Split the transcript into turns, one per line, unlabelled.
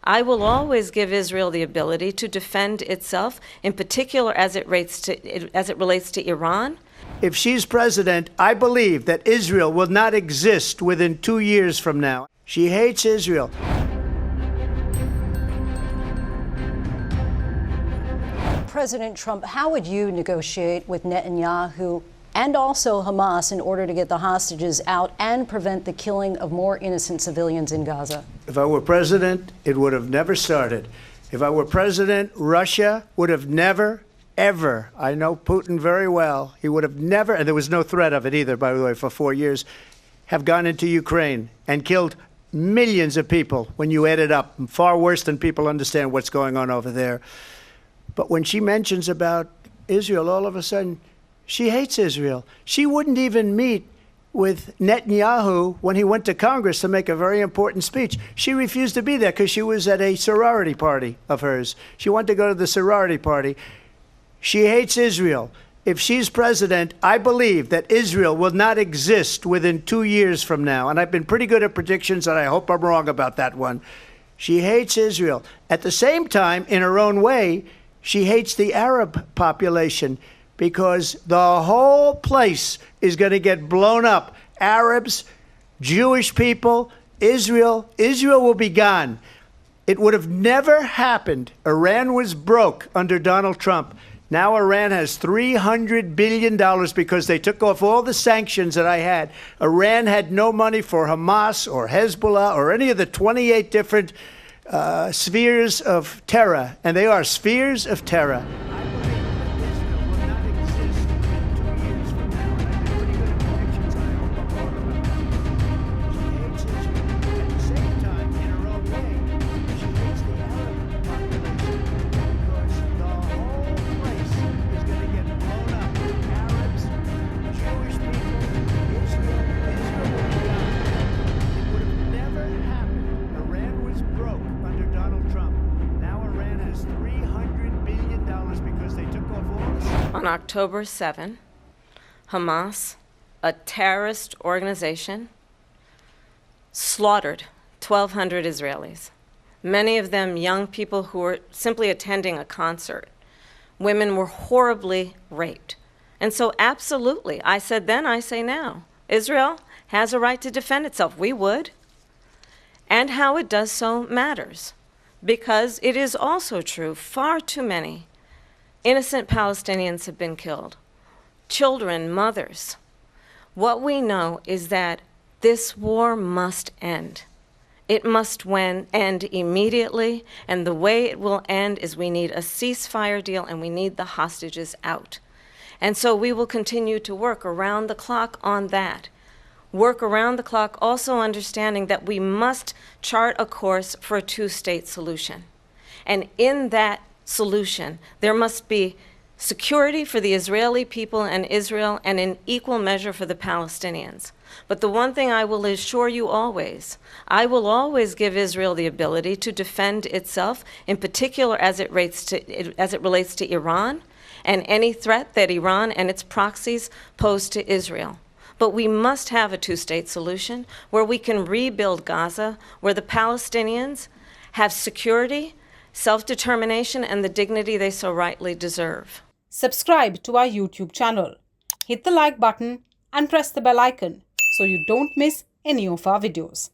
I will always give Israel the ability to defend itself, in particular as it relates to Iran.
If she's president, I believe that Israel will not exist within 2 years from now. She hates Israel.
President Trump, how would you negotiate with Netanyahu and also Hamas in order to get the hostages out and prevent the killing of more innocent civilians in Gaza?
If I were president, it would have never started. If I were president, Russia would have never, ever, I know Putin very well, he would have never, and there was no threat of it either, by the way, for 4 years, have gone into Ukraine and killed millions of people when you add it up, far worse than people understand what's going on over there. But when she mentions about Israel, all of a sudden, she hates Israel. She wouldn't even meet with Netanyahu when he went to Congress to make a very important speech. She refused to be there because she was at a sorority party of hers. She wanted to go to the sorority party. She hates Israel. If she's president, I believe that Israel will not exist within 2 years from now. And I've been pretty good at predictions, and I hope I'm wrong about that one. She hates Israel. At the same time, in her own way, she hates the Arab population because the whole place is going to get blown up. Arabs, Jewish people, Israel will be gone. It would have never happened. Iran was broke under Donald Trump. Now Iran has $300 billion because they took off all the sanctions that I had. Iran had no money for Hamas or Hezbollah or any of the 28 different spheres of terror, and they are spheres of terror.
On October 7, Hamas, a terrorist organization, slaughtered 1,200 Israelis, many of them young people who were simply attending a concert. Women were horribly raped. And so absolutely, I said then, I say now, Israel has a right to defend itself. We would. And how it does so matters, because it is also true, far too many innocent Palestinians have been killed. Children, mothers. What we know is that this war must end. It must end immediately, and the way it will end is we need a ceasefire deal and we need the hostages out. And so we will continue to work around the clock on that. Work around the clock also understanding that we must chart a course for a two-state solution. And in that solution, there must be security for the Israeli people and Israel, and in equal measure for the Palestinians. But the one thing I will assure you always, I will always give Israel the ability to defend itself, in particular as it relates to Iran and any threat that Iran and its proxies pose to Israel. But we must have a two-state solution where we can rebuild Gaza, where the Palestinians have security, self-determination, and the dignity they so rightly deserve.
Subscribe to our YouTube channel. Hit the like button and press the bell icon so you don't miss any of our videos.